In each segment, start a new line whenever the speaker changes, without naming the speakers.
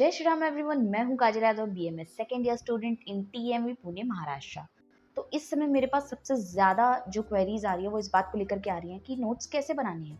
जय श्री राम एवरीवन। मैं हूं Kajal Yadav, BMS second year student in TMV Pune Maharashtra. तो इस समय मेरे पास सबसे ज़्यादा जो क्वेरीज आ रही है वो इस बात को लेकर के आ रही है कि नोट्स कैसे बनाने हैं।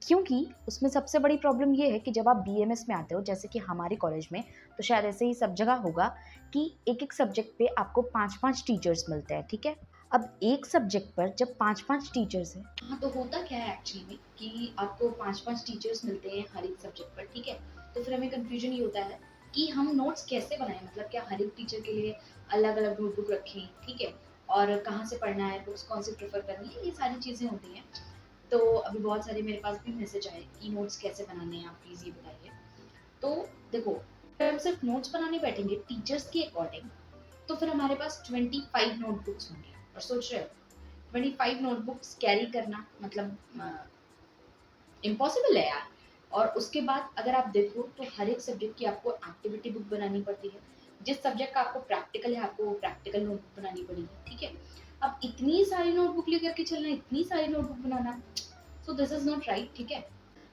क्योंकि उसमें सबसे बड़ी प्रॉब्लम ये है कि जब आप बीएमएस में आते हो, जैसे कि हमारे कॉलेज में, तो शायद ऐसे ही सब जगह होगा कि एक एक सब्जेक्ट पे आपको 5-5 टीचर्स मिलते हैं। ठीक है, अब एक सब्जेक्ट पर जब 5-5 टीचर्स हैं, हाँ, तो होता क्या है एक्चुअली में कि आपको 5-5 टीचर्स मिलते हैं हर एक सब्जेक्ट पर। ठीक है, तो फिर हमें कंफ्यूजन ये होता है कि हम नोट्स कैसे बनाएं, मतलब क्या हर एक टीचर के लिए अलग अलग नोटबुक रखें। ठीक है, और कहाँ से पढ़ना है, बुक्स कौन से प्रेफर करनी है, ये सारी चीज़ें होती हैं। तो अभी बहुत सारे मेरे पास भी मैसेज आए कि नोट्स कैसे बनाने हैं, आप प्लीज़ ये बताइए। तो देखो, अगर हम सिर्फ नोट्स बनाने बैठेंगे टीचर्स के अकॉर्डिंग, तो फिर हमारे पास 25 नोटबुक्स होंगे। और सोच रहे हो 25 नोटबुक्स कैरी करना मतलब इम्पॉसिबल है यार। और उसके बाद अगर आप देखो तो हर एक सब्जेक्ट की आपको एक्टिविटी बुक बनानी पड़ती है। जिस सब्जेक्ट का आपको प्रैक्टिकल है, आपको प्रैक्टिकल नोटबुक बनानी पड़ेगी। ठीक है, अब इतनी सारी नोटबुक लेकर के चलना, इतनी सारी notebook banana, so this is not right. ठीक है,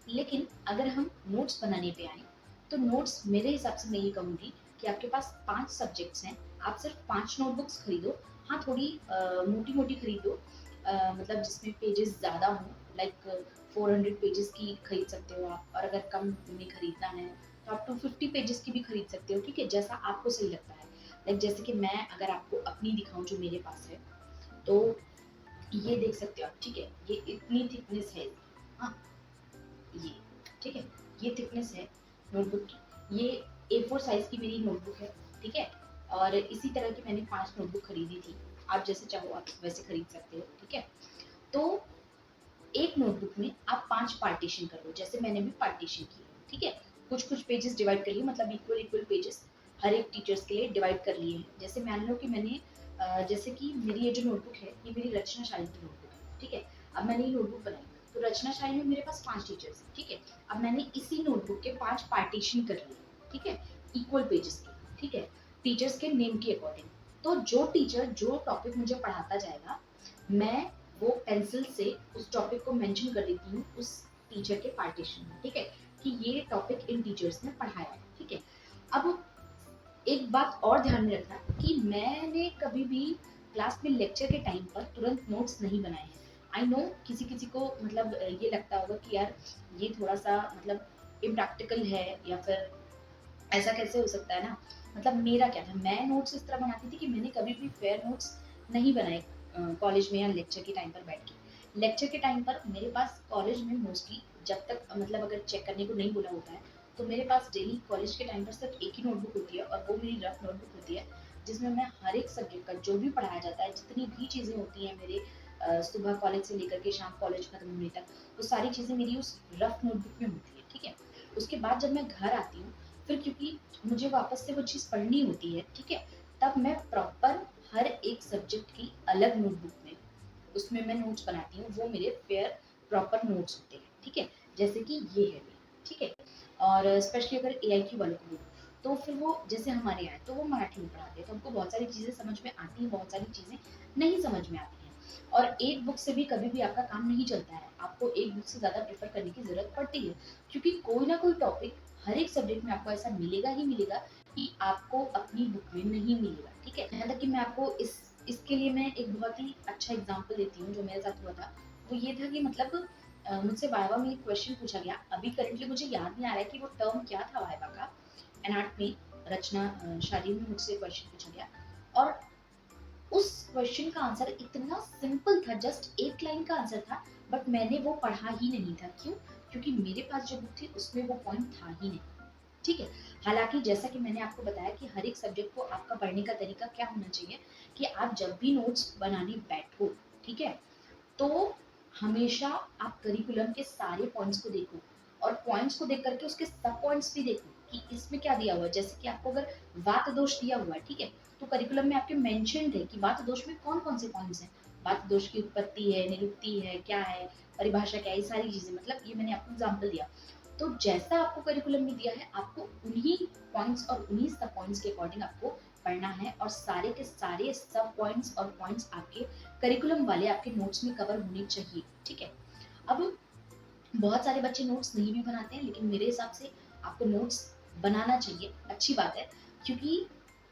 लेकिन अगर हम नोट्स बनाने पे आए, तो नोट्स मेरे हिसाब से मैं ये कहूँगी कि आपके पास 5 सब्जेक्ट्स हैं, आप सिर्फ 5 नोटबुक्स खरीदो। हाँ, थोड़ी मोटी मोटी खरीदो, मतलब जिसमें पेजेस ज़्यादा हों, लाइक 400 पेजेस की खरीद सकते हो आप। और अगर कम में खरीदना है तो आप 250 पेजेस की भी खरीद सकते हो। ठीक है, जैसा आपको सही लगता है। लाइक जैसे कि मैं अगर आपको अपनी दिखाऊं जो मेरे पास है, तो ये देख सकते हो आप। ठीक है, ये इतनी थिकनेस है। हाँ, ये, ठीक है, ये थिकनेस है नोटबुक की। ये A4 साइज की मेरी नोटबुक है। ठीक है, और इसी तरह की मैंने 5 नोटबुक खरीदी थी। आप जैसे चाहो आप वैसे खरीद सकते हो। ठीक है, तो एक नोटबुक में आप 5 पार्टीशन कर लो, जैसे मैंने भी पार्टीशन की। ठीक है, कुछ कुछ पेजेस डिवाइड कर लिए, मतलब इक्वल इक्वल पेजेस हर एक टीचर्स के लिए डिवाइड कर लिए हैं। जैसे मान लो कि मैंने जैसे कि मेरी ये जो नोटबुक है, ये मेरी रचना शाली की नोटबुक है। ठीक है, अब मैंने ये नोटबुक बनाई, तो रचना शाली में मेरे पास 5 टीचर्स हैं। ठीक है, अब मैंने इसी नोटबुक के 5 पार्टीशन कर लिए। ठीक है, इक्वल पेजेस के। ठीक है, टीचर्स के नेम के अकॉर्डिंग। तो जो टीचर जो टॉपिक मुझे पढ़ाता जाएगा, मैं वो पेंसिल से उस टॉपिक को मेंशन कर देती हूँ उस टीचर के पार्टीशन में। ठीक है, कि ये टॉपिक इन टीचर्स ने पढ़ाया है। ठीक है, अब एक बात और ध्यान में रखना कि मैंने कभी भी क्लास में लेक्चर के टाइम पर तुरंत नोट्स नहीं बनाए हैं। आई नो किसी किसी को मतलब ये लगता होगा कि यार ये थोड़ा सा मतलब इम्प्रैक्टिकल है, या फिर ऐसा कैसे हो सकता है ना। मतलब मेरा क्या था, मैं नोट्स इस तरह बनाती थी कि मैंने कभी भी फेयर नोट्स नहीं बनाए कॉलेज में या लेक्चर के टाइम पर बैठ के। लेक्चर के टाइम पर मेरे पास कॉलेज में मोस्टली जब तक मतलब अगर चेक करने को नहीं बोला होता है, तो मेरे पास डेली कॉलेज के टाइम पर सिर्फ एक ही नोटबुक होती है, और वो मेरी रफ नोटबुक होती है, जिसमें मैं हर एक सब्जेक्ट का जो भी पढ़ाया जाता है, जितनी भी चीज़ें होती हैं मेरे सुबह कॉलेज से लेकर के शाम कॉलेज खत्म होने तक, वो सारी चीज़ें मेरी उस रफ नोटबुक में होती है। ठीक है, उसके बाद जब मैं घर आती हूँ, फिर क्योंकि मुझे वापस से वो चीज़ पढ़नी होती है। ठीक है, तब मैं प्रॉपर हर एक सब्जेक्ट की अलग नोटबुक में उसमें मैं नोट्स बनाती हूँ, वो मेरे फेयर प्रॉपर नोट्स होते हैं। ठीक है, जैसे कि ये है मेरे। ठीक है, और स्पेशली अगर AIQ वालों को बोलूँ, तो फिर वो जैसे हमारे यहाँ है, तो वो मराठी में पढ़ाते हैं, तो हमको बहुत सारी चीज़ें समझ में आती हैं, बहुत सारी चीज़ें नहीं समझ में आती हैं। और एक बुक से भी कभी भी आपका काम नहीं चलता है, आपको एक बुक से ज़्यादा प्रेफर करने की ज़रूरत पड़ती है, क्योंकि कोई ना कोई टॉपिक हर एक सब्जेक्ट में आपको ऐसा मिलेगा ही मिलेगा कि आपको अपनी बुक में नहीं मिलेगा। ठीक है, यहाँ तक कि मैं आपको इसके लिए मैं एक बहुत ही अच्छा एग्जांपल देती हूँ जो मेरे साथ हुआ था। वो ये था कि मतलब मुझसे वाइवा में एक क्वेश्चन पूछा गया। अभी करंटली मुझे याद नहीं आ रहा है कि वो टर्म क्या था वाइवा का। एनआर्ट में रचना शाली में मुझसे क्वेश्चन पूछा गया, और उस क्वेश्चन का आंसर इतना सिंपल था, जस्ट एक लाइन का आंसर था, बट मैंने वो पढ़ा ही नहीं था। क्यों? क्योंकि मेरे पास जो बुक थी उसमें वो पॉइंट था ही नहीं। ठीक है, हालांकि जैसा कि मैंने आपको बताया कि हर एक सब्जेक्ट को आपका पढ़ने का तरीका क्या होना चाहिए, कि आप जब भी नोट्स बनाने बैठो, ठीक है, तो हमेशा आप करिकुलम के सारे पॉइंट्स को देखो, और पॉइंट्स को देख करके उसके सब पॉइंट्स भी देखो कि इसमें क्या दिया हुआ है। जैसे कि आपको अगर वात दोष दिया हुआ है, ठीक है, तो करिकुलम में आपके मेंशन्ड है कि वात दोष में कौन कौन से पॉइंट्स हैं। वात दोष की उत्पत्ति है, निरुक्ति है, क्या है, परिभाषा क्या है, ये सारी चीजें, मतलब ये मैंने आपको एग्जाम्पल दिया। तो जैसा आपको करिकुलम में दिया है, आपको उन्हीं पॉइंट्स और उन्हीं सब पॉइंट्स के अकॉर्डिंग आपको पढ़ना है, और सारे के सारे सब पॉइंट्स और पॉइंट्स आपके करिकुलम वाले आपके नोट्स में कवर होने चाहिए। ठीक है, अब बहुत सारे बच्चे नोट्स नहीं भी बनाते हैं, लेकिन मेरे हिसाब से आपको नोट्स बनाना चाहिए, अच्छी बात है, क्योंकि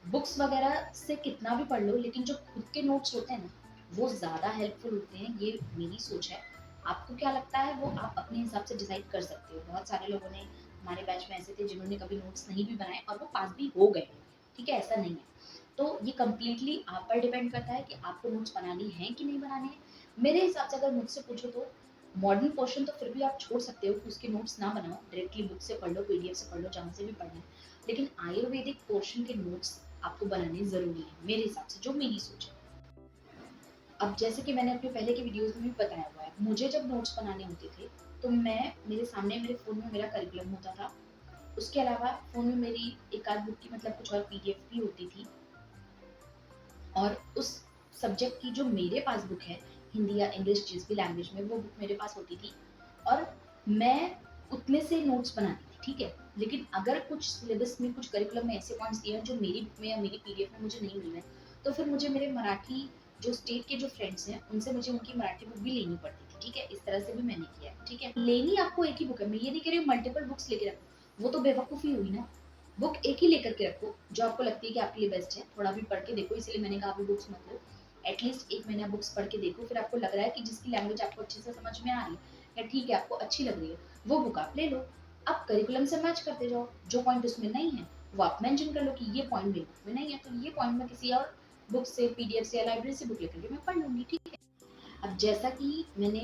बुक्स वगैरह से कितना भी पढ़ लो, लेकिन जो खुद के नोट्स होते हैं ना, वो ज़्यादा हेल्पफुल होते हैं, ये मेरी सोच है। आपको क्या लगता है वो आप अपने हिसाब से डिसाइड कर सकते हो। बहुत सारे लोगों ने हमारे बैच में ऐसे थे जिन्होंने कभी नोट्स नहीं भी बनाए और वो पास भी हो गए, ठीक है, ऐसा नहीं है। तो ये कम्प्लीटली आप पर डिपेंड करता है कि आपको नोट्स बनानी है कि नहीं बनाने हैं। मेरे हिसाब से अगर मुझसे पूछो तो मॉडर्न पोर्शन तो फिर भी आप छोड़ सकते हो कि उसके नोट्स ना बनाओ, डायरेक्टली बुक से पढ़ लो, पीडीएफ से पढ़ लो, जहाँ से भी पढ़ना है। लेकिन आयुर्वेदिक पोर्शन के नोट्स आपको बनाने ज़रूरी है मेरे हिसाब से, जो मेरी सोच है। अब जैसे कि मैंने अपने पहले के वीडियोस में भी बताया हुआ है, मुझे जब नोट्स बनाने होते थे तो मैं मेरे सामने मेरे फ़ोन में मेरा करिकुलम होता था। उसके अलावा फ़ोन में मेरी एक आध बुक की मतलब कुछ और पीडीएफ भी होती थी, और उस सब्जेक्ट की जो मेरे पास बुक है, हिंदी या इंग्लिश जिस भी लैंग्वेज में, वो बुक मेरे पास होती थी और मैं उतने से नोट्स बनाती थी, ठीक है। लेकिन अगर कुछ सिलेबस में, कुछ करिकुलम में ऐसे पॉइंट्स दिए हैं जो मेरी बुक में या मेरी पीडीएफ में मुझे नहीं मिल रहे, तो फिर मुझे मेरे मराठी जो स्टेट के जो फ्रेंड्स हैं उनसे मुझे उनकी मराठी बुक भी लेनी पड़ती थी, ठीक है। इस तरह से भी मैंने किया है, ठीक है। लेनी आपको एक ही बुक है, मैं ये नहीं कह रही हूँ मल्टीपल बुक्स लेके रखो, वो तो बेवकूफ़ी हुई ना। बुक एक ही लेकर के रखो जो आपको लगती है कि आपके लिए बेस्ट है, थोड़ा भी पढ़ के देखो, इसलिए मैंने कहा अभी बुक्स मत लो, एटलीस्ट एक महीना बुक्स पढ़ के देखो, फिर आपको लग रहा है कि जिसकी लैंग्वेज आपको अच्छे से समझ में आ रही है या ठीक है आपको अच्छी लग रही है, वो बुक आप ले लो। आप करिकुलम से मैच करते जाओ, जो पॉइंट उसमें नहीं है वो आप मेंशन कर लो कि ये पॉइंट मेरी बुक में नहीं है, तो ये पॉइंट मैं किसी और बुक से, पीडीएफ से या लाइब्रेरी से बुक लेकर के मैं पढ़ लूंगी, ठीक है। अब जैसा कि मैंने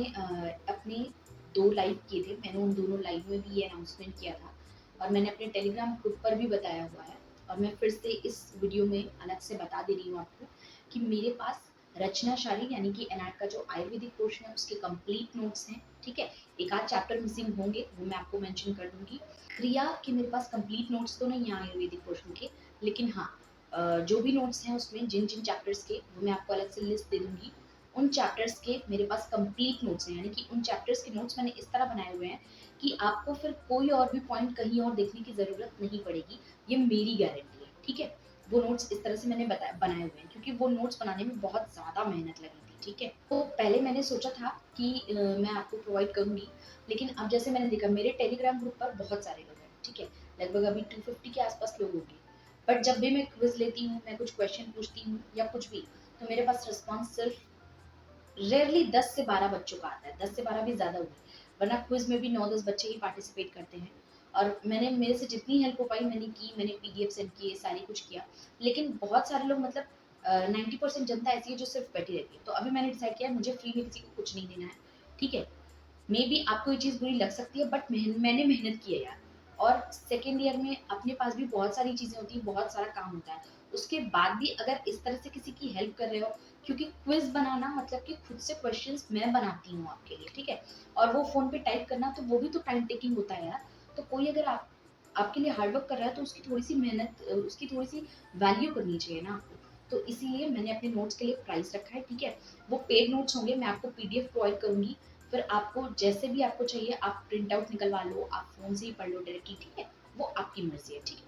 अपने 2 लाइव किए थे, मैंने उन दोनों लाइव में भी ये अनाउंसमेंट किया था और मैंने अपने टेलीग्राम ग्रुप पर भी बताया हुआ है, और मैं फिर से इस वीडियो में अलग से बता दे रही हूँ आपको कि मेरे पास रचनाशाली यानी कि एनआर्ट का जो आयुर्वेदिक पोर्शन है उसके कंप्लीट नोट्स हैं, ठीक है। एक आध चैप्टर मिसिंग होंगे, वो मैं आपको मेंशन कर दूंगी। क्रिया के मेरे पास कंप्लीट नोट्स तो नहीं है आयुर्वेदिक पोर्शन के, लेकिन हाँ, जो भी नोट्स हैं उसमें जिन जिन चैप्टर्स के, वो मैं आपको अलग से लिस्ट दे दूंगी। उन चैप्टर्स के मेरे पास कंप्लीट नोट्स हैं, यानी कि उन चैप्टर्स के नोट्स मैंने इस तरह बनाए हुए हैं कि आपको फिर कोई और भी पॉइंट कहीं और देखने की ज़रूरत नहीं पड़ेगी, ये मेरी गारंटी है, ठीक है। वो नोट्स इस तरह से मैंने बनाए हुए हैं क्योंकि वो नोट्स बनाने में बहुत ज़्यादा मेहनत लगी थी, ठीक है। तो पहले मैंने सोचा था कि मैं आपको प्रोवाइड करूंगी, लेकिन अब जैसे मैंने देखा मेरे टेलीग्राम ग्रुप पर बहुत सारे लोग हैं, ठीक है, लगभग अभी 250 के आसपास लोग होंगे। बट जब भी मैं क्विज लेती हूँ, मैं कुछ क्वेश्चन पूछती हूँ या कुछ भी, तो मेरे पास रिस्पॉन्स सिर्फ रेयरली 10 से 12 बच्चों का आता है, 10 से 12 भी ज़्यादा हुए, वरना क्विज में भी 9-10 बच्चे ही पार्टिसिपेट करते हैं। और मैंने, मेरे से जितनी हेल्प हो पाई मैंने की, मैंने पीडीएफ सेंड किए, सारी कुछ किया। लेकिन बहुत सारे लोग मतलब 90% जनता ऐसी है जो सिर्फ बैठी रहती है। तो अभी मैंने डिसाइड किया मुझे फ्री में किसी को कुछ नहीं देना है, ठीक है। मे बी आपको ये चीज़ बुरी लग सकती है, बट मैंने मेहनत की है यार। और सेकेंड ईयर में अपने पास भी बहुत सारी चीज़ें होती हैं, बहुत सारा काम होता है, उसके बाद भी अगर इस तरह से किसी की हेल्प कर रहे हो, क्योंकि क्विज बनाना मतलब कि खुद से क्वेश्चंस मैं बनाती हूँ आपके लिए, ठीक है। और वो फोन पे टाइप करना, तो वो भी तो टाइम टेकिंग होता है यार। तो कोई अगर आपके लिए हार्ड वर्क कर रहा है तो उसकी थोड़ी सी मेहनत, उसकी थोड़ी सी वैल्यू करनी चाहिए ना आपको। तो इसीलिए मैंने अपने नोट्स के लिए प्राइस रखा है, ठीक है। वो पेड नोट्स होंगे, मैं आपको पीडीएफ प्रोवाइड करूंगी, फिर आपको जैसे भी आपको चाहिए आप प्रिंट आउट निकलवा लो, आप फ़ोन से ही पढ़ लो डायरेक्टली, ठीक है? वो आपकी मर्ज़ी है, ठीक है?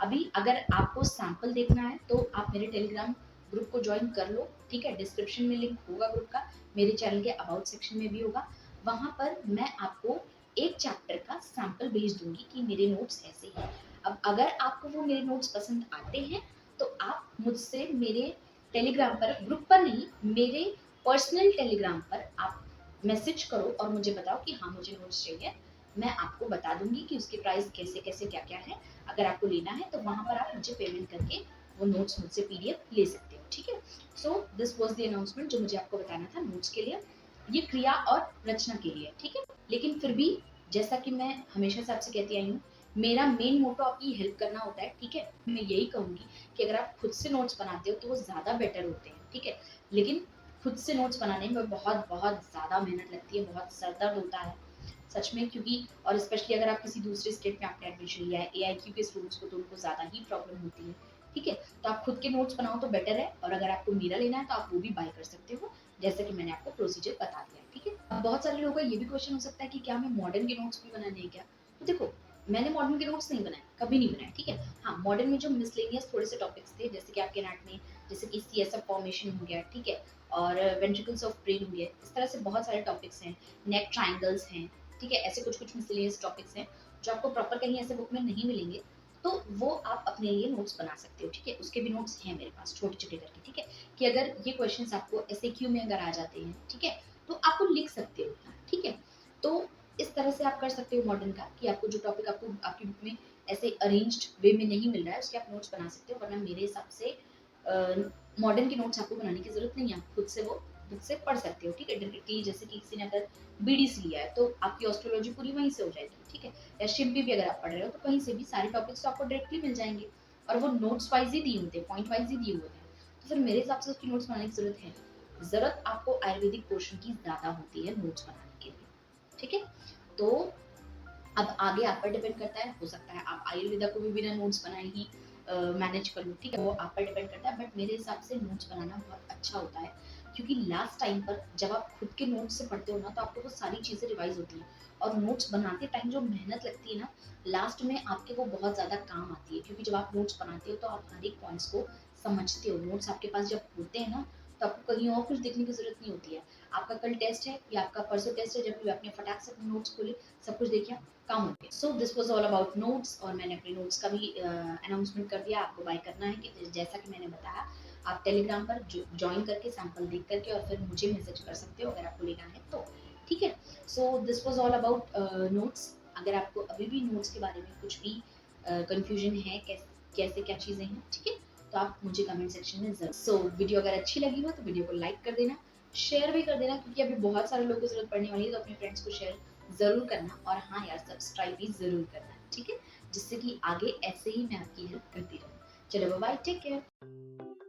अभी अगर आपको सैंपल देखना है तो आप मेरे टेलीग्राम ग्रुप को जॉइन कर लो, ठीक है? डिस्क्रिप्शन में लिंक होगा ग्रुप का, मेरे चैनल के अबाउट सेक्शन में भी होगा। वहाँ पर मैं आपको एक चैप्टर का सैंपल भेज दूँगी कि मेरे नोट्स ऐसे हैं। अब अगर आपको वो मेरे नोट्स पसंद आते हैं, तो आप मुझसे मेरे टेलीग्राम पर, ग्रुप पर नहीं, मेरे पर्सनल टेलीग्राम पर आप मैसेज करो और मुझे बताओ कि हाँ मुझे नोट्स चाहिए। मैं आपको बता दूंगी कि उसके प्राइस कैसे कैसे क्या क्या है। अगर आपको लेना है तो वहां पर आप मुझे पेमेंट करके वो नोट्स मुझसे पीडीएफ ले सकते हो, ठीक है। So this was the announcement जो मुझे आपको बताना था नोट्स के लिए, ये क्रिया और रचना के लिए, ठीक है। लेकिन फिर भी जैसा कि मैं हमेशा से आपसे कहती आई हूँ, मेरा मेन मोटो आपकी हेल्प करना होता है, ठीक है। मैं यही कहूंगी कि अगर आप खुद से नोट्स बनाते हो तो वो ज़्यादा बेटर होते हैं, ठीक है। लेकिन खुद से नोट्स बनाने में बहुत बहुत ज़्यादा मेहनत लगती है, बहुत सर दर्द होता है सच में, क्योंकि और स्पेशली अगर आप किसी दूसरे स्टेट में आपने एडमिशन लिया है एआईक्यू के स्टूडेंट्स को, तो उनको ज़्यादा ही प्रॉब्लम होती है, ठीक है। तो आप खुद के नोट्स बनाओ तो बेटर है, और अगर आपको मेरा लेना है तो आप वो भी बाय कर सकते हो, जैसे कि मैंने आपको प्रोसीजर बता दिया, ठीक है। अब बहुत सारे लोगों का ये भी क्वेश्चन हो सकता है कि क्या हमें मॉडर्न के नोट्स भी बनाने हैं क्या। तो देखो, मैंने मॉडर्न के नोट्स नहीं बनाए, कभी नहीं बनाए, ठीक है। हाँ, मॉडर्न में जो मिसलेनियस थोड़े से टॉपिक्स थे, जैसे कि आपके नाट में, जैसे कि सीएसएफ फॉर्मेशन हो गया, ठीक है, और वेंट्रिकल्स ऑफ ब्रेन हो गया, इस तरह से बहुत सारे टॉपिक्स हैं, नेक ट्रायंगल्स हैं, ठीक है। ऐसे कुछ कुछ मिसलेनियस टॉपिक्स हैं जो आपको प्रॉपर कहीं ऐसे बुक में नहीं मिलेंगे, तो वो आप अपने लिए नोट्स बना सकते हो, ठीक है? उसके भी नोट्स हैं मेरे पास छोटे-छोटे करके, ठीक है? कि अगर ये क्वेश्चंस आपको एसएक्यू में अगर आ जाते हैं, ठीक है? तो आप वो लिख सकते हो, ठीक है? तो इस तरह से आप कर सकते हो मॉडर्न का कि आपको जो टॉपिक आपको आपकी बुक में ऐसे अरेंज्ड वे में नहीं मिल रहा है, उसके आप नोट्स बना सकते हो, वरना मेरे हिसाब से मॉडर्न के नोट्स आपको बनाने की ज़रूरत नहीं है, आप खुद से वो बुक से पढ़ सकते हो, ठीक है? डायरेक्टली जैसे कि किसी ने अगर बीडीसी लिया है, तो आपकी एस्ट्रोलॉजी पूरी वहीं से हो जाएगी, ठीक है? या शिल्पी भी अगर आप पढ़ रहे हो, तो कहीं से भी सारे टॉपिक्स तो आपको डायरेक्टली मिल जाएँगे और वो नोट्स वाइज़ ही दिए होते हैं, पॉइंट वाइज़ ही दिए होते हैं। तो फिर मेरे हिसाब से उसकी नोट्स बनाने की ज़रूरत है नहीं। ज़रूरत आपको आयुर्वेदिक पोर्शन की ज़्यादा होती है नोट्स बनाने के लिए, ठीक है? तो अब आगे आप पर डिपेंड करता है, हो सकता है आप आयुर्वेदा को भी बिना नोट्स बनाए ही मैनेज कर लो, ठीक है? वो आप पर डिपेंड करता है, बट मेरे हिसाब से नोट्स बनाना बहुत अच्छा होता है, क्योंकि लास्ट टाइम पर जब आप खुद के नोट्स से पढ़ते हो ना, तो आपको वो सारी चीज़ें रिवाइज़ होती हैं और नोट्स बनाते टाइम जो मेहनत लगती है ना, लास्ट में आपके वो बहुत ज़्यादा काम आती है, क्योंकि जब आप नोट्स बनाते हो, तो आप हर एक पॉइंट्स को समझते हो। नोट्स आपके पास जब होते हैं ना, तो आपको कहीं और कुछ देखने की ज़रूरत नहीं होती है। आपका कल टेस्ट है या आपका परसों टेस्ट है, जब भी आपने फटाक से अपने नोट्स खोले, सब कुछ देखा, काम हो गया। So this was all about notes, और मैंने अपने नोट्स का भी अनाउंसमेंट कर दिया। आपको बाय करना है कि जैसा कि मैंने बताया, आप टेलीग्राम पर ज्वाइन करके सैंपल देख करके और फिर मुझे मैसेज कर सकते हो अगर आपको लेना है तो, ठीक है? So this was all about notes. अगर आपको अभी भी नोट्स के बारे में कुछ भी कंफ्यूजन है, कैसे क्या चीज़ें हैं, ठीक है? तो आप मुझे कमेंट सेक्शन में ज़रूर। सो वीडियो अगर अच्छी लगी हो तो वीडियो को लाइक कर देना, शेयर भी कर देना, क्योंकि अभी बहुत सारे लोगों को ज़रूरत पड़ने वाली है, तो अपने फ्रेंड्स को शेयर ज़रूर करना, और हाँ यार, सब्सक्राइब भी ज़रूर करना, ठीक है? जिससे कि आगे ऐसे ही मैं आपकी हेल्प करती रहूँ। चलो बाय बाय, टेक केयर।